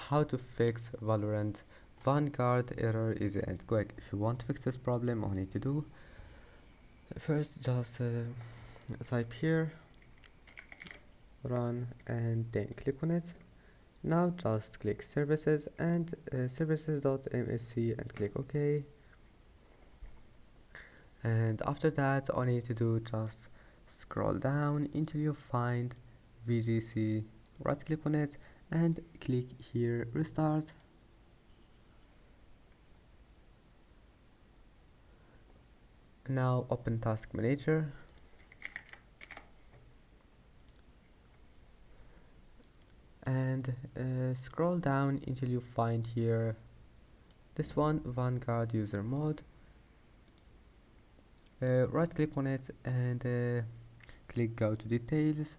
how to fix Valorant Vanguard error easy and quick. If you want to fix this problem, all you need to do first just type here run and then click on it. Now just click services and services.msc and click OK. And after that, all you need to do just scroll down until you find VGC, right click on it and click here restart. Now open task manager and scroll down until you find here this one, Vanguard user mode. Right click on it and click go to details,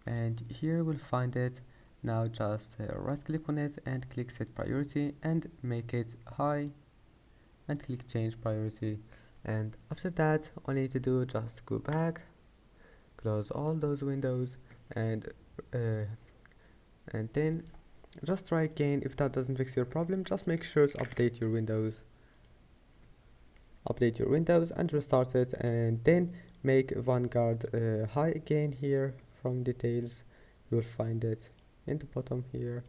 and here we'll find it. Now just right click on it and click set priority and make it high and click change priority. And after that, all you need to do just go back, close all those windows and then just try again. If that doesn't fix your problem, just make sure to update your windows and restart it, and then make Vanguard high again. Here from details you will find it in the bottom. Here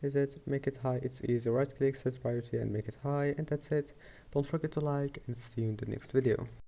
is it, make it high. It's easy, right click, set priority and make it high, and that's it. Don't forget to like and see you in the next video.